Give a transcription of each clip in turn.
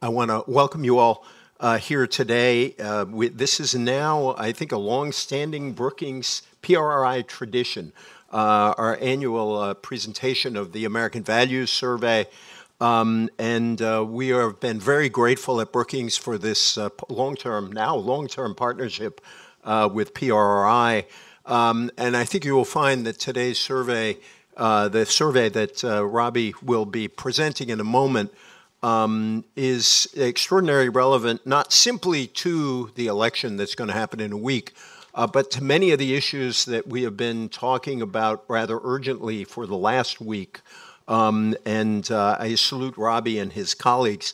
I want to welcome you all here today. This is now, I think, a long-standing Brookings PRRI tradition, our annual presentation of the American Values Survey. We have been very grateful at Brookings for this long-term partnership with PRRI. And I think you will find that today's survey, the survey that Robbie will be presenting in a moment, is extraordinarily relevant, not simply to the election that's going to happen in a week, but to many of the issues that we have been talking about rather urgently for the last week. I salute Robbie and his colleagues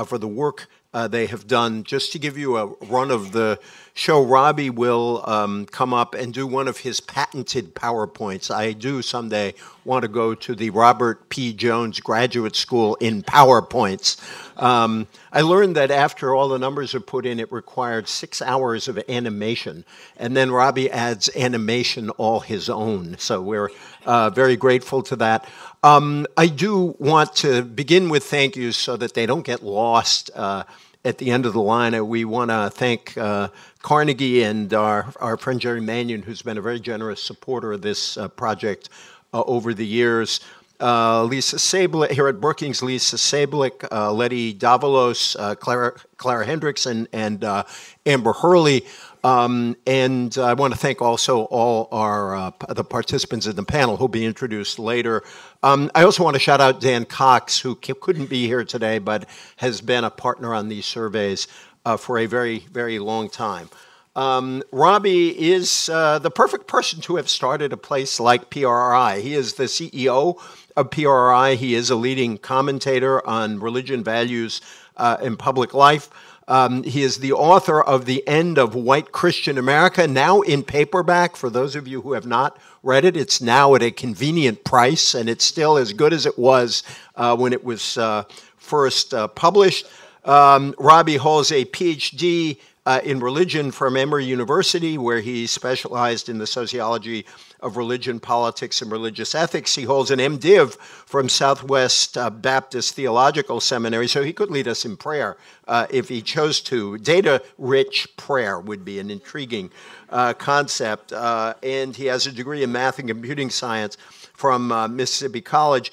for the work they have done. Just to give you a run of the show, Robbie will come up and do one of his patented PowerPoints. I do someday want to go to the Robert P. Jones Graduate School in PowerPoints. I learned that after all the numbers are put in, it required 6 hours of animation. And then Robbie adds animation all his own. So we're very grateful to that. I do want to begin with thank yous so that they don't get lost at the end of the line. We want to thank Carnegie and our friend Jerry Mannion, who's been a very generous supporter of this project over the years. Lisa Sablik, here at Brookings, Lisa Sablik, Letty Davalos, Clara Hendricks, and Amber Hurley. And I want to thank also all the participants in the panel who'll be introduced later. I also want to shout out Dan Cox, who couldn't be here today, but has been a partner on these surveys for a very, very long time. Robbie is the perfect person to have started a place like PRRI. He is the CEO of PRRI. He is a leading commentator on religion, values, and public life. He is the author of The End of White Christian America, now in paperback. For those of you who have not read it, it's now at a convenient price, and it's still as good as it was when it was first published. Robbie holds a PhD in religion from Emory University, where he specialized in the sociology of religion, politics, and religious ethics. He holds an MDiv from Southwest Baptist Theological Seminary, so he could lead us in prayer if he chose to. Data-rich prayer would be an intriguing concept. And he has a degree in math and computing science from Mississippi College.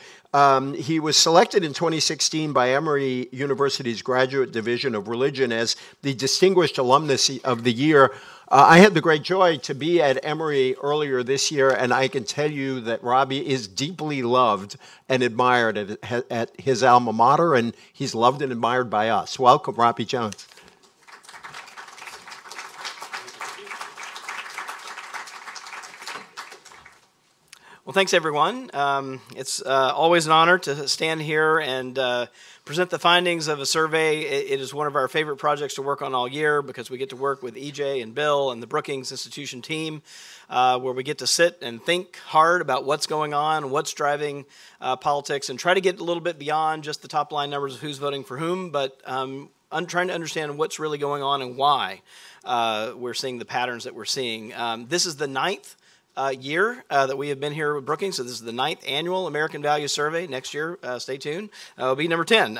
He was selected in 2016 by Emory University's Graduate Division of Religion as the Distinguished Alumnus of the Year. I had the great joy to be at Emory earlier this year, and I can tell you that Robbie is deeply loved and admired at his alma mater, and he's loved and admired by us. Welcome, Robbie Jones. Well, thanks, everyone. It's always an honor to stand here and present the findings of a survey. It is one of our favorite projects to work on all year because we get to work with EJ and Bill and the Brookings Institution team, where we get to sit and think hard about what's going on, what's driving politics, and try to get a little bit beyond just the top line numbers of who's voting for whom, but I'm trying to understand what's really going on and why we're seeing the patterns that we're seeing. This is the 9th year that we have been here with Brookings. So this is the 9th annual American Values Survey. Next year, stay tuned, it'll be number 10.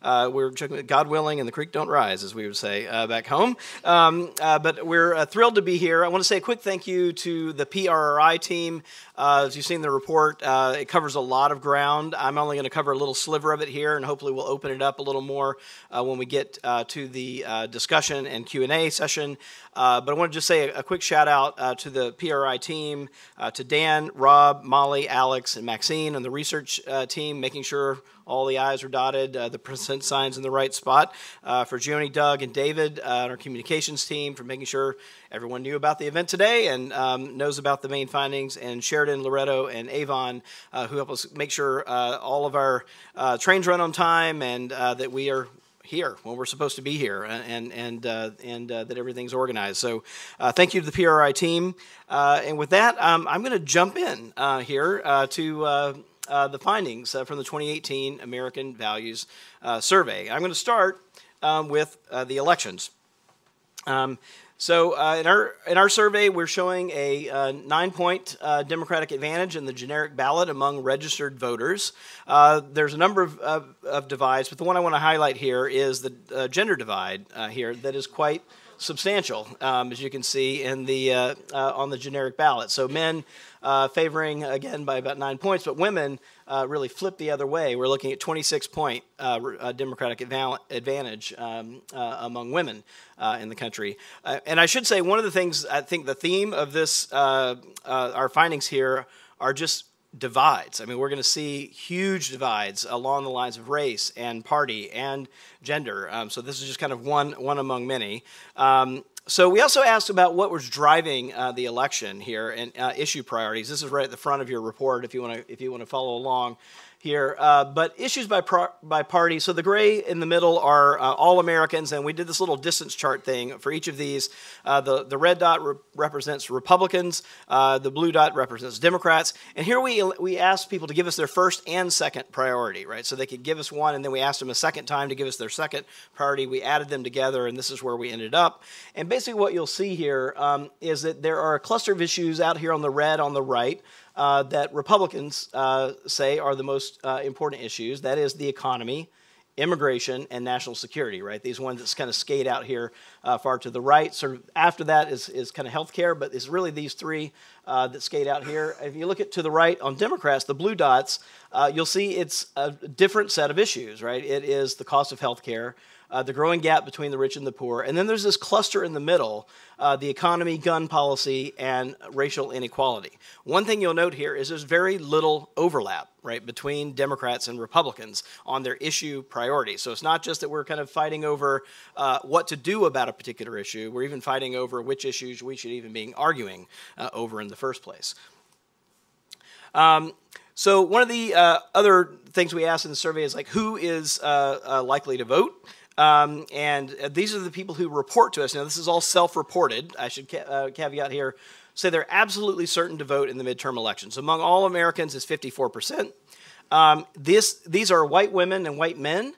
We're checking God willing and the creek don't rise, as we would say back home. But we're thrilled to be here. I want to say a quick thank you to the PRRI team. As you've seen the report, it covers a lot of ground. I'm only going to cover a little sliver of it here, and hopefully we'll open it up a little more when we get to the discussion and Q&A session. But I want to just say a quick shout out to the PRI team, to Dan, Rob, Molly, Alex, and Maxine, and the research team, making sure all the I's are dotted, the percent signs in the right spot. For Joni, Doug, and David, and our communications team, for making sure everyone knew about the event today and knows about the main findings. And Sheridan, Loretto, and Avon, who help us make sure all of our trains run on time and that we are here when we're supposed to be here, and that everything's organized. So thank you to the PRI team. And with that, I'm going to jump in here to the findings from the 2018 American Values Survey. I'm going to start with the elections. So in our survey, we're showing a 9-point Democratic advantage in the generic ballot among registered voters. There's a number of divides, but the one I want to highlight here is the gender divide here that is quite substantial, as you can see in the on the generic ballot. So men favoring, again, by about 9 points, but women really flip the other way. We're looking at 26-point Democratic advantage among women in the country. And I should say, one of the things, I think the theme of this, our findings here are just divides. I mean, we're going to see huge divides along the lines of race and party and gender. So this is just kind of one among many. So we also asked about what was driving the election here and issue priorities. This is right at the front of your report if you want to follow along here. But issues by party. So the gray in the middle are all Americans, and we did this little distance chart thing for each of these. The red dot represents Republicans. The blue dot represents Democrats. And here we asked people to give us their first and second priority, right? So they could give us one, and then we asked them a second time to give us their second priority. We added them together, and this is where we ended up. And basically what you'll see here is that there are a cluster of issues out here on the red on the right that Republicans say are the most important issues. That is the economy, immigration, and national security, right? These ones that kind of skate out here far to the right. Sort of after that is kind of health care, but it's really these three that skate out here. If you look to the right on Democrats, the blue dots, you'll see it's a different set of issues, right? It is the cost of health care, the growing gap between the rich and the poor, and then there's this cluster in the middle, the economy, gun policy, and racial inequality. One thing you'll note here is there's very little overlap, right, between Democrats and Republicans on their issue priorities. So it's not just that we're kind of fighting over what to do about a particular issue. We're even fighting over which issues we should even be arguing over in the first place. So one of the other things we asked in the survey is, like, who is likely to vote? And these are the people who report to us. Now, this is all self-reported. I should caveat here, say they're absolutely certain to vote in the midterm elections. Among all Americans is 54%. These are white women and white men.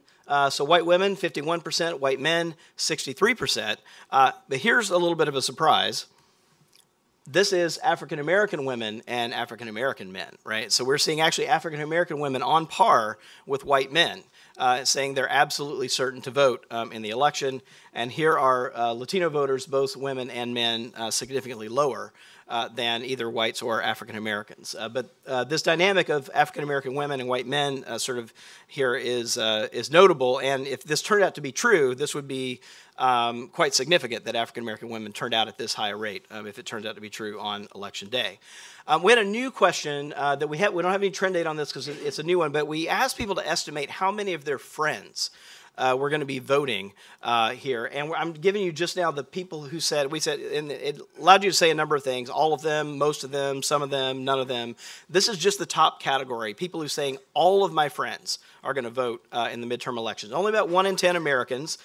So white women, 51%, white men, 63%. But here's a little bit of a surprise. This is African-American women and African-American men, right? So we're seeing actually African-American women on par with white men, saying they're absolutely certain to vote in the election. And here are Latino voters, both women and men, significantly lower than either whites or African-Americans. But this dynamic of African-American women and white men sort of here is notable. And if this turned out to be true, this would be quite significant that African-American women turned out at this high rate, if it turns out to be true on Election Day. We had a new question that we don't have any trend data on this because it's a new one, but we asked people to estimate how many of their friends were going to be voting here. And I'm giving you just now the people who said, and it allowed you to say a number of things, all of them, most of them, some of them, none of them. This is just the top category, people who are saying all of my friends are going to vote in the midterm elections. Only about 1 in 10 Americans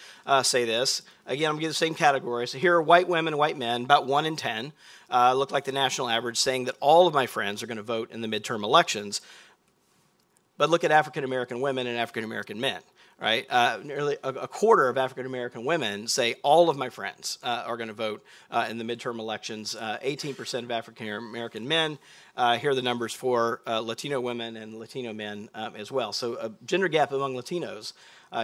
say this. Again, I'm going to give the same category. So here are white women and white men, about 1 in 10. Look like the national average, saying that all of my friends are going to vote in the midterm elections. But look at African-American women and African-American men. Right, nearly a quarter of African-American women say all of my friends are going to vote in the midterm elections. 18% of African-American men. Here are the numbers for Latino women and Latino men as well. So a gender gap among Latinos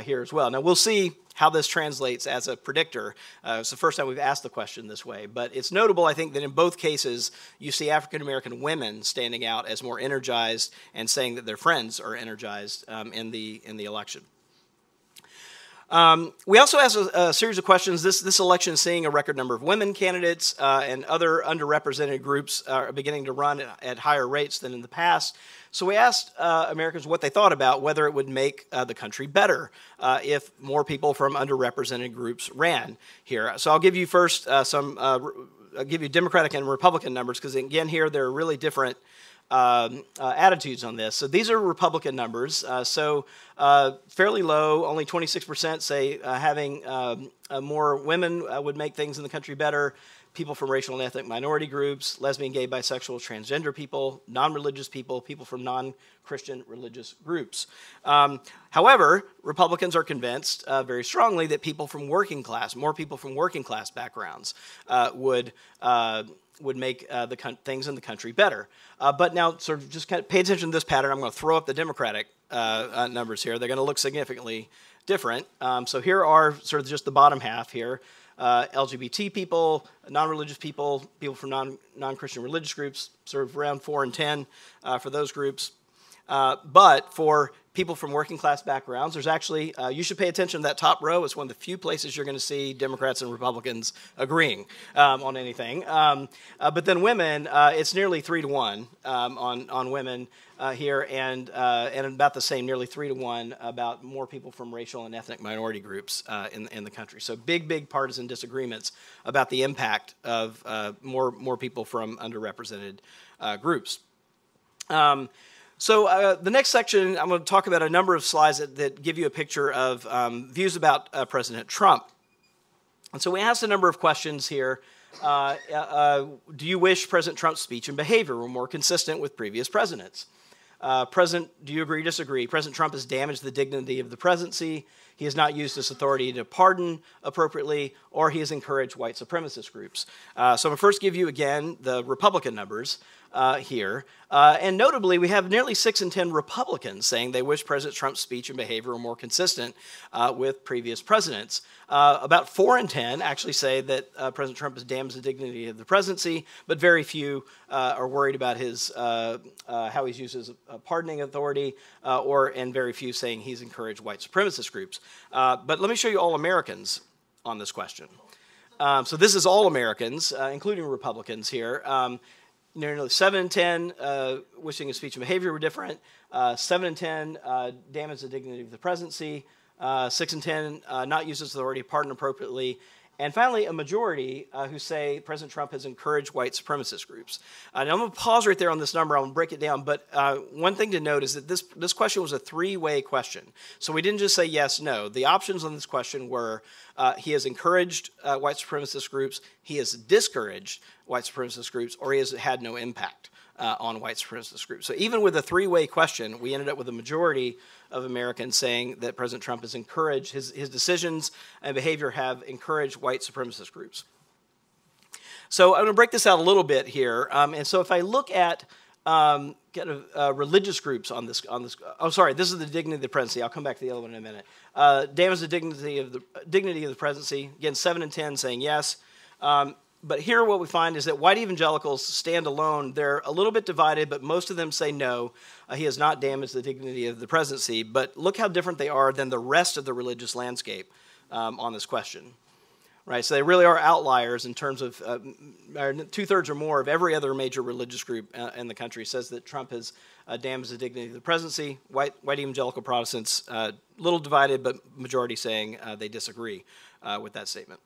here as well. Now we'll see how this translates as a predictor. It's the first time we've asked the question this way, but it's notable, I think, that in both cases you see African-American women standing out as more energized and saying that their friends are energized in the election. We also asked a series of questions. This election is seeing a record number of women candidates and other underrepresented groups are beginning to run at higher rates than in the past. So we asked Americans what they thought about whether it would make the country better if more people from underrepresented groups ran here. So I'll give you first I'll give you Democratic and Republican numbers because, again, here there are really different attitudes on this. So these are Republican numbers. Fairly low, only 26% say having more women would make things in the country better. people from racial and ethnic minority groups, lesbian, gay, bisexual, transgender people, non-religious people, people from non-Christian religious groups. However, Republicans are convinced very strongly that people from working class, more people from working class backgrounds would make things in the country better. But now, sort of just kind of pay attention to this pattern. I'm going to throw up the Democratic numbers here. They're going to look significantly different. So here are sort of just the bottom half here. LGBT people, non-religious people, people from non-Christian religious groups, sort of around 4 and 10 for those groups. But for people from working class backgrounds, there's actually, you should pay attention to that top row. It's one of the few places you're going to see Democrats and Republicans agreeing on anything. But then women, it's nearly 3 to 1 on women here, and about the same, nearly 3 to 1 about more people from racial and ethnic minority groups in the country. So big partisan disagreements about the impact of more people from underrepresented groups. So the next section, I'm going to talk about a number of slides that give you a picture of views about President Trump. And so we asked a number of questions here. Do you wish President Trump's speech and behavior were more consistent with previous presidents? Do you agree or disagree? President Trump has damaged the dignity of the presidency. He has not used his authority to pardon appropriately, or he has encouraged white supremacist groups. So I'm going to first give you, again, the Republican numbers here. And notably, we have nearly 6 in 10 Republicans saying they wish President Trump's speech and behavior were more consistent with previous presidents. About 4 in 10 actually say that President Trump has damaged the dignity of the presidency, but very few are worried about his how he's used his pardoning authority, and very few saying he's encouraged white supremacist groups. But let me show you all Americans on this question. So this is all Americans, including Republicans here. Nearly 7 in 10 wishing his speech and behavior were different. 7 in 10 damaged the dignity of the presidency. 6 in 10 not used his authority to pardon appropriately. And finally, a majority who say President Trump has encouraged white supremacist groups. And I'm going to pause right there on this number. I'm going to break it down. But one thing to note is that this question was a 3-way question. So we didn't just say yes, no. The options on this question were he has encouraged white supremacist groups, he has discouraged white supremacist groups, or he has had no impact on white supremacist groups. So even with a 3-way question, we ended up with a majority of Americans saying that President Trump has encouraged, his decisions and behavior have encouraged white supremacist groups. So I'm going to break this out a little bit here. And so if I look at religious groups on this, oh, sorry, this is the dignity of the presidency. I'll come back to the other one in a minute. Damage the dignity of the presidency. Again, 7 in 10 saying yes. But here what we find is that white evangelicals stand alone. They're a little bit divided, but most of them say no. He has not damaged the dignity of the presidency. But look how different they are than the rest of the religious landscape on this question. Right, so they really are outliers in terms of 2/3 or more of every other major religious group in the country says that Trump has damaged the dignity of the presidency. White evangelical Protestants, little divided, but majority saying they disagree with that statement.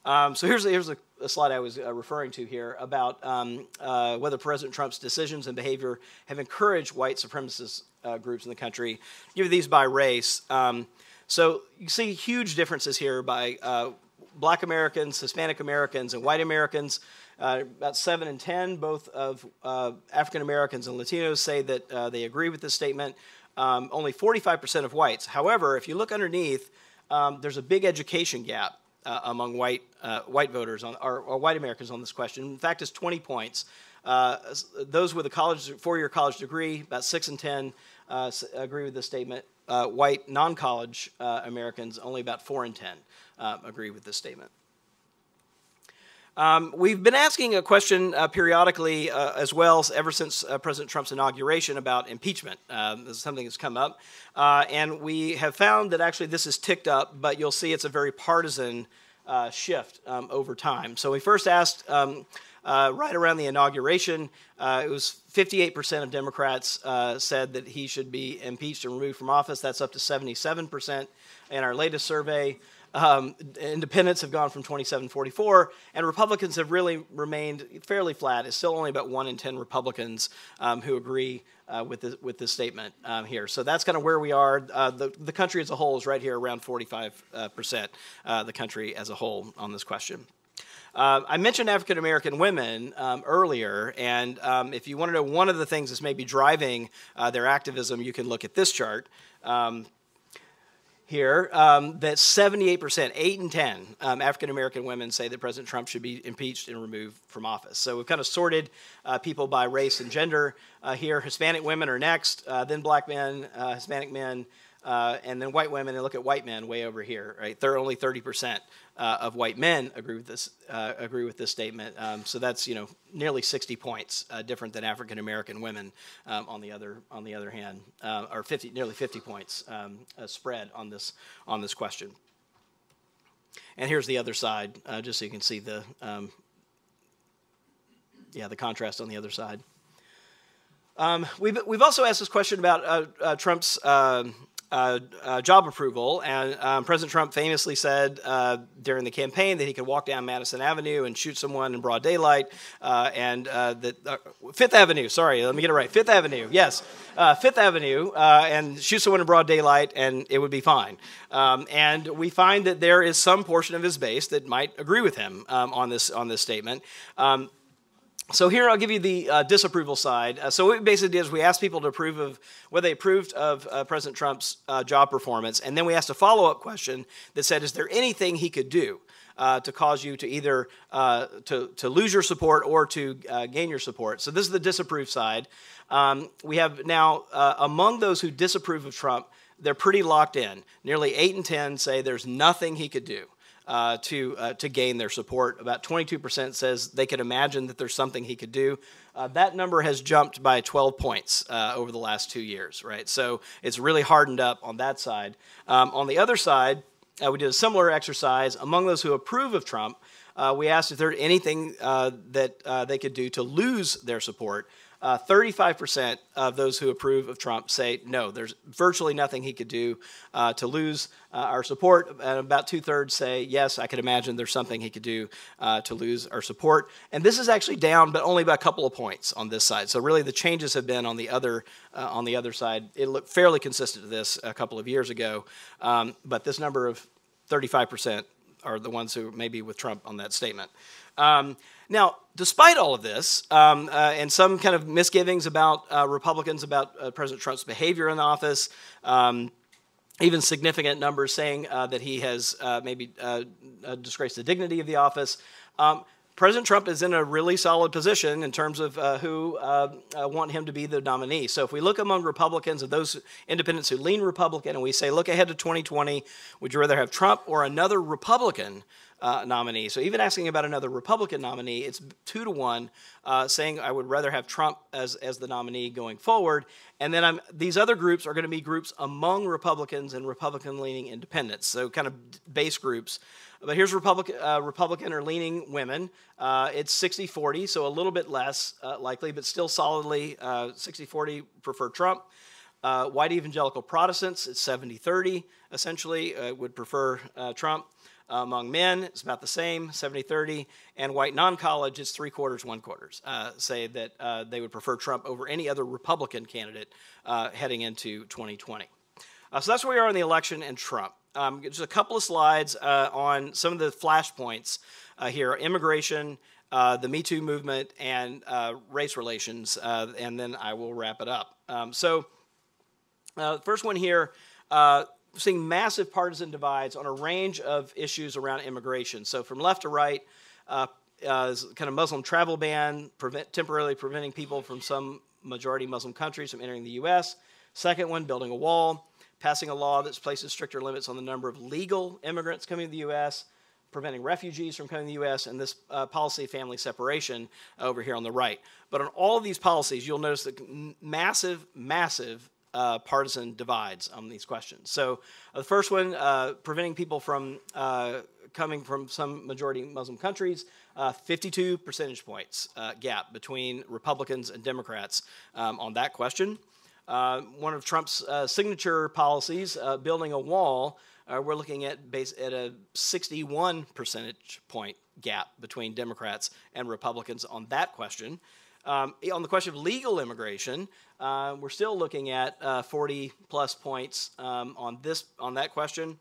So here's a slide I was referring to here about whether President Trump's decisions and behavior have encouraged white supremacist groups in the country. I'll give you these by race. So you see huge differences here by Black Americans, Hispanic Americans, and white Americans. About 7 in 10, both of African Americans and Latinos say that they agree with this statement. Only 45% of whites. However, if you look underneath, there's a big education gap among white voters or white Americans on this question. In fact, it's 20 points. Those with a 4-year college degree, about 6 in 10 agree with this statement. White non-college Americans, only about 4 in 10 agree with this statement. We've been asking a question periodically as well ever since President Trump's inauguration about impeachment. This is something that's come up. And we have found that actually this is ticked up, but you'll see it's a very partisan shift over time. So we first asked right around the inauguration, it was 58% of Democrats said that he should be impeached and removed from office. That's up to 77% in our latest survey. Independents have gone from 27 to 44, and Republicans have really remained fairly flat. It's still only about 1 in 10 Republicans who agree with this statement here. So that's kind of where we are. The country as a whole is right here around 45%, the country as a whole on this question. I mentioned African American women earlier, and if you want to know one of the things that's maybe driving their activism, you can look at this chart. Here, that 78%, 8 in 10 African American women say that President Trump should be impeached and removed from office. So we've kind of sorted people by race and gender here. Hispanic women are next, then black men, Hispanic men, and then white women. And look at white men way over here. Right, they're only 30% of white men agree with this statement. So that's nearly 60 points different than African American women. On the other hand, or nearly 50 points spread on this question. And here's the other side, just so you can see the contrast on the other side. We've also asked this question about Trump's job approval, and President Trump famously said during the campaign that he could walk down Madison Avenue and shoot someone in broad daylight, and that Fifth Avenue. Sorry, let me get it right. Fifth Avenue. Yes, Fifth Avenue, and shoot someone in broad daylight, and it would be fine. And we find that there is some portion of his base that might agree with him on this statement. So here I'll give you the disapproval side. So what we basically did is we asked people to approve of whether they approved of President Trump's job performance, and then we asked a follow-up question that said, is there anything he could do to cause you to either to lose your support or to gain your support? So this is the disapprove side. We have now, among those who disapprove of Trump, they're pretty locked in. Nearly 8 in 10 say there's nothing he could do to gain their support. About 22% says they could imagine that there's something he could do. That number has jumped by 12 points over the last 2 years, right? So it's really hardened up on that side. On the other side, we did a similar exercise. Among those who approve of Trump, we asked if there's anything that they could do to lose their support. 35% of those who approve of Trump say no, there's virtually nothing he could do to lose our support. And about 2/3 say yes, I could imagine there's something he could do to lose our support. And this is actually down, but only by a couple of points on this side. So really the changes have been on the other side. It looked fairly consistent to this a couple of years ago, but this number of 35% are the ones who may be with Trump on that statement. Now, despite all of this, and some kind of misgivings about Republicans about President Trump's behavior in office, even significant numbers saying that he has maybe disgraced the dignity of the office, President Trump is in a really solid position in terms of who want him to be the nominee. So if we look among Republicans, of those independents who lean Republican, and we say, look ahead to 2020, would you rather have Trump or another Republican nominee? So even asking about another Republican nominee, it's 2-to-1, saying I would rather have Trump as the nominee going forward. And then these other groups are going to be groups among Republicans and Republican-leaning independents, so kind of base groups. But here's Republican or leaning women. It's 60-40, so a little bit less likely, but still solidly 60-40 prefer Trump. White evangelical Protestants, it's 70-30, essentially, would prefer Trump. Among men, it's about the same, 70-30, and white non-college, it's 3/4, 1/4, say that they would prefer Trump over any other Republican candidate heading into 2020. So that's where we are in the election and Trump. Just a couple of slides on some of the flashpoints here: immigration, the Me Too movement, and race relations, and then I will wrap it up. So the first one here, seeing massive partisan divides on a range of issues around immigration. So from left to right, kind of Muslim travel ban, temporarily preventing people from some majority Muslim countries from entering the U.S. Second one, building a wall, passing a law that places stricter limits on the number of legal immigrants coming to the U.S., preventing refugees from coming to the U.S., and this policy of family separation over here on the right. But on all of these policies, you'll notice that massive partisan divides on these questions. So the first one, preventing people from coming from some majority Muslim countries, 52 percentage points gap between Republicans and Democrats on that question. One of Trump's signature policies, building a wall, we're looking at a 61 percentage point gap between Democrats and Republicans on that question. On the question of legal immigration, we're still looking at 40 plus points on that question.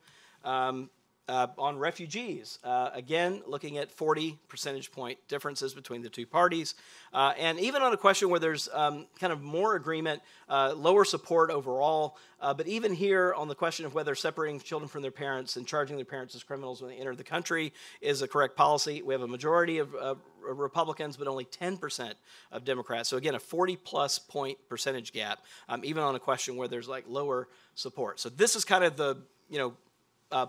On refugees, again, looking at 40 percentage point differences between the two parties. And even on a question where there's kind of more agreement, lower support overall. But even here on the question of whether separating children from their parents and charging their parents as criminals when they enter the country is a correct policy, we have a majority of Republicans, but only 10% of Democrats. So again, a 40-plus point percentage gap, even on a question where there's like lower support. So this is kind of the,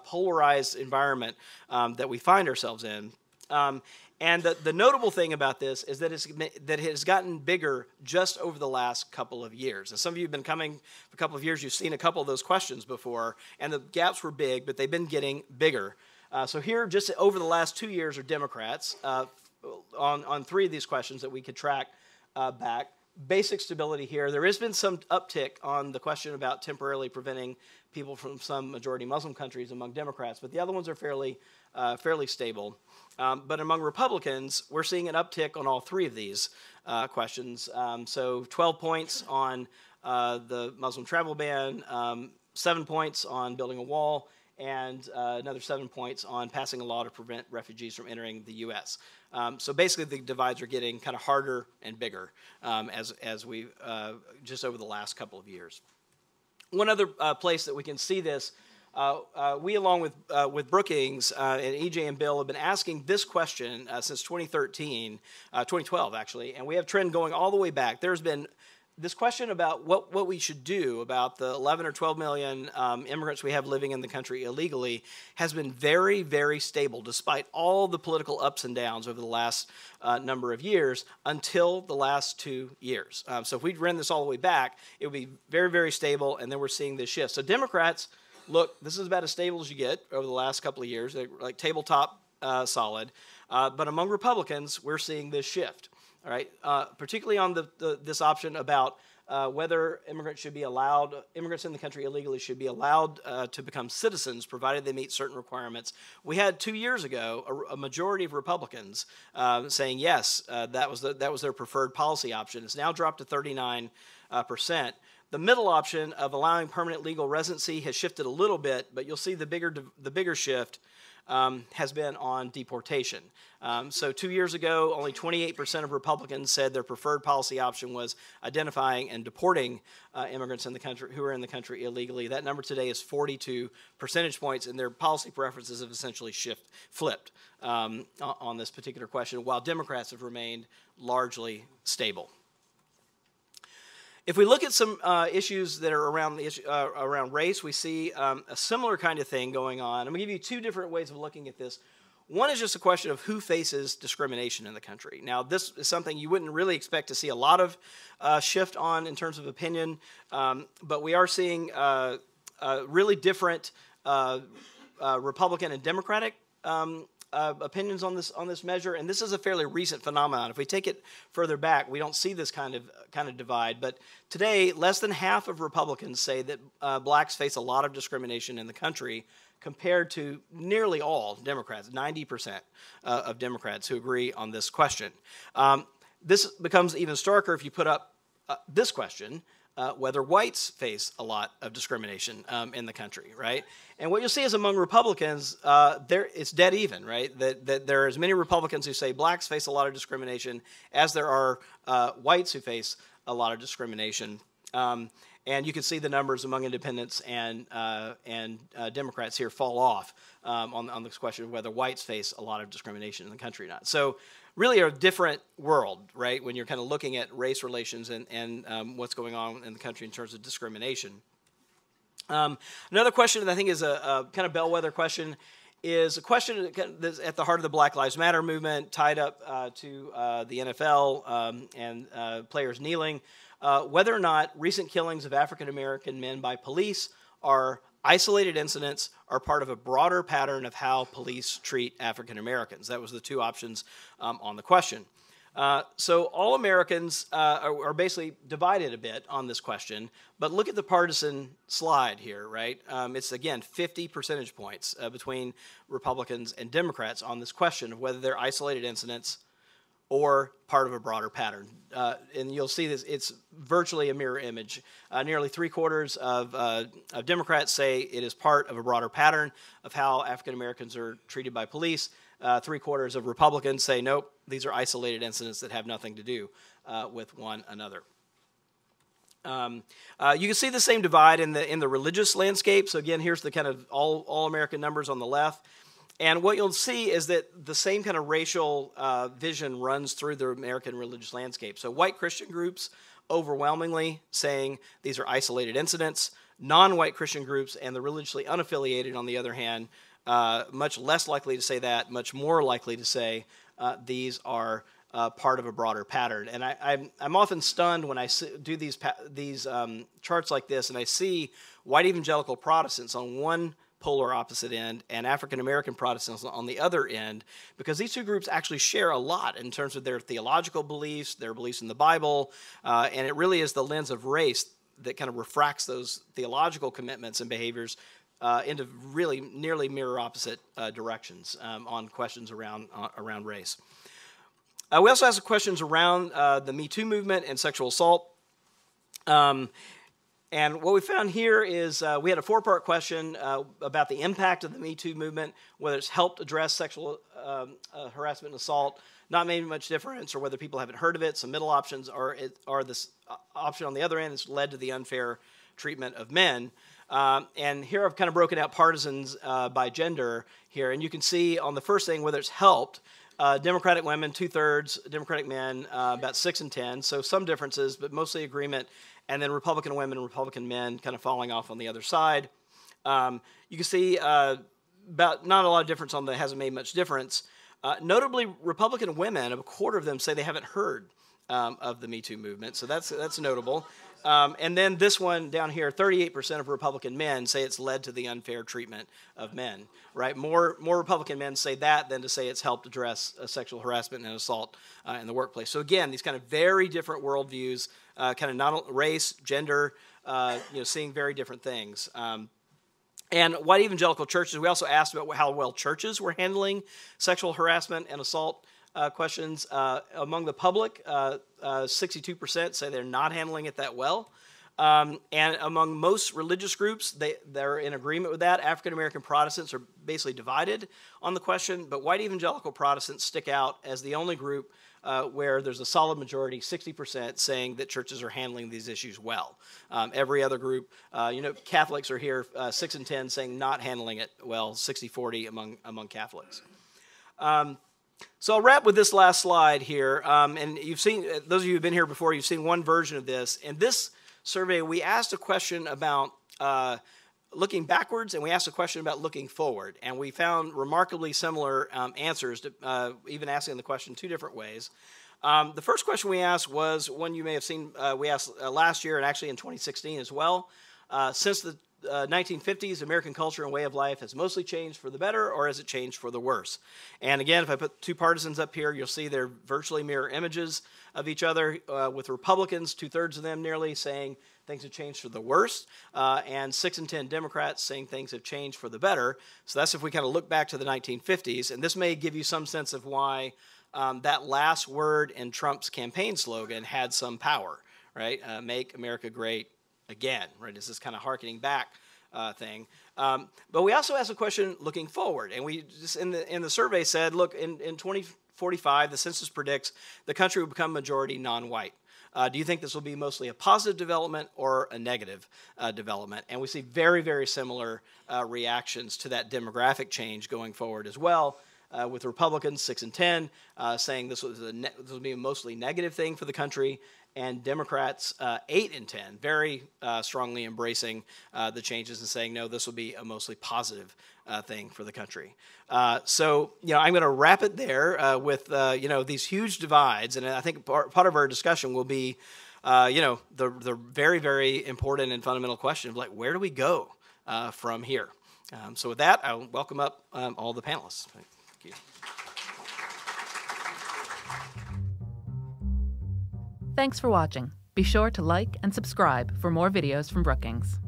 polarized environment that we find ourselves in. And the notable thing about this is that it has gotten bigger just over the last couple of years. And some of you have been coming for a couple of years. You've seen a couple of those questions before, and the gaps were big, but they've been getting bigger. So here, just over the last 2 years, are Democrats on 3 of these questions that we could track back. Basic stability here. There has been some uptick on the question about temporarily preventing people from some majority Muslim countries among Democrats, but the other ones are fairly stable. But among Republicans, we're seeing an uptick on all 3 of these questions. So 12 points on the Muslim travel ban, 7 points on building a wall, and another 7 points on passing a law to prevent refugees from entering the U.S. So basically, the divides are getting kind of harder and bigger as we just over the last couple of years. One other place that we can see this, we along with Brookings and EJ and Bill have been asking this question since 2012 actually, and we have a trend going all the way back. There's been this question about what we should do about the 11 or 12 million immigrants we have living in the country illegally has been very, very stable despite all the political ups and downs over the last number of years until the last 2 years. So if we ran this all the way back, it would be very, very stable, and then we're seeing this shift. So Democrats, look, this is about as stable as you get over the last couple of years, like tabletop solid. But among Republicans, we're seeing this shift. All right, particularly on this option about whether immigrants in the country illegally should be allowed to become citizens, provided they meet certain requirements. We had 2 years ago a majority of Republicans saying yes, that was their preferred policy option. It's now dropped to 39%. The middle option of allowing permanent legal residency has shifted a little bit, but you'll see the bigger shift has been on deportation. So 2 years ago, only 28% of Republicans said their preferred policy option was identifying and deporting immigrants in the country who are in the country illegally. That number today is 42 percentage points, and their policy preferences have essentially flipped on this particular question, while Democrats have remained largely stable. If we look at some issues that are around race, we see a similar kind of thing going on. I'm going to give you 2 different ways of looking at this. One is just a question of who faces discrimination in the country. Now, this is something you wouldn't really expect to see a lot of shift on in terms of opinion, but we are seeing really different Republican and Democratic opinions on this measure, and this is a fairly recent phenomenon. If we take it further back, we don't see this kind of divide. But today, less than half of Republicans say that blacks face a lot of discrimination in the country, compared to nearly all Democrats, 90% of Democrats who agree on this question. This becomes even starker if you put up this question. Whether whites face a lot of discrimination in the country, right? And what you'll see is among Republicans, it's dead even, right? That there are as many Republicans who say blacks face a lot of discrimination as there are whites who face a lot of discrimination. And you can see the numbers among independents and Democrats here fall off on this question of whether whites face a lot of discrimination in the country or not. So really a different world, right, when you're kind of looking at race relations and what's going on in the country in terms of discrimination. Another question that I think is a kind of bellwether question is a question that's at the heart of the Black Lives Matter movement, tied up to the NFL and players kneeling, whether or not recent killings of African-American men by police are isolated incidents or part of a broader pattern of how police treat African Americans. That was the 2 options on the question. So all Americans are basically divided a bit on this question, but look at the partisan slide here, right? It's, again, 50 percentage points between Republicans and Democrats on this question of whether they're isolated incidents or part of a broader pattern. And you'll see this, it's virtually a mirror image. Nearly 3/4 of Democrats say it is part of a broader pattern of how African Americans are treated by police. 3/4 of Republicans say, nope, these are isolated incidents that have nothing to do with one another. You can see the same divide in the religious landscape. So again, here's the kind of all American numbers on the left. And what you'll see is that the same kind of racial vision runs through the American religious landscape. So white Christian groups overwhelmingly saying these are isolated incidents. Non-white Christian groups and the religiously unaffiliated, on the other hand, much less likely to say that, much more likely to say these are part of a broader pattern. And I'm often stunned when I do these charts like this, and I see white evangelical Protestants on one polar opposite end and African American Protestants on the other end, because these two groups actually share a lot in terms of their theological beliefs, their beliefs in the Bible, and it really is the lens of race that kind of refracts those theological commitments and behaviors into really nearly mirror opposite directions on questions around race. We also asked questions around the Me Too movement and sexual assault. And what we found here is we had a 4-part question about the impact of the Me Too movement, whether it's helped address sexual harassment and assault, not made much difference, or whether people haven't heard of it. Some middle options are this option on the other end has led to the unfair treatment of men. And here I've kind of broken out partisans by gender here. And you can see on the first thing whether it's helped. Democratic women, 2/3, Democratic men, about 6 and 10. So some differences, but mostly agreement. And then Republican women and Republican men kind of falling off on the other side. You can see about not a lot of difference on the hasn't made much difference. Notably, Republican women, a 1/4 of them say they haven't heard of the Me Too movement. So that's notable. And then this one down here, 38% of Republican men say it's led to the unfair treatment of men, right? More Republican men say that than to say it's helped address sexual harassment and assault in the workplace. So again, these kind of very different worldviews, kind of not race, gender, seeing very different things. And white evangelical churches, we also asked about how well churches were handling sexual harassment and assault questions. Among the public, 62% say they're not handling it that well. And among most religious groups, they're in agreement with that. African American Protestants are basically divided on the question, but white evangelical Protestants stick out as the only group where there's a solid majority, 60%, saying that churches are handling these issues well. Every other group, Catholics are here, 6 and 10, saying not handling it well, 60-40 among Catholics. So I'll wrap with this last slide here. And you've seen, those of you who've been here before, you've seen one version of this. In this survey, we asked a question about looking backwards, and we asked a question about looking forward. And we found remarkably similar answers, to, even asking the question 2 different ways. The first question we asked was one you may have seen, we asked last year and actually in 2016 as well. Since the 1950s, American culture and way of life has mostly changed for the better, or has it changed for the worse? And again, if I put 2 partisans up here, you'll see they're virtually mirror images of each other, with Republicans, 2/3 of them nearly, saying things have changed for the worse, and 6 and 10 Democrats saying things have changed for the better. So that's if we kind of look back to the 1950s, and this may give you some sense of why that last word in Trump's campaign slogan had some power, right? Make America great again, right? This is kind of hearkening back thing. But we also asked a question looking forward, and we just in the survey said, look, in 2045, the census predicts the country will become majority non-white. Do you think this will be mostly a positive development or a negative development? And we see very, very similar reactions to that demographic change going forward as well. With Republicans, 6 and 10, saying this will be a mostly negative thing for the country, and Democrats, 8 and 10, very strongly embracing the changes and saying, no, this will be a mostly positive thing for the country. So, I'm going to wrap it there with, these huge divides, and I think part of our discussion will be, the very, very important and fundamental question of, like, where do we go from here? So with that, I'll welcome up all the panelists. Thank you. Thanks for watching. Be sure to like and subscribe for more videos from Brookings.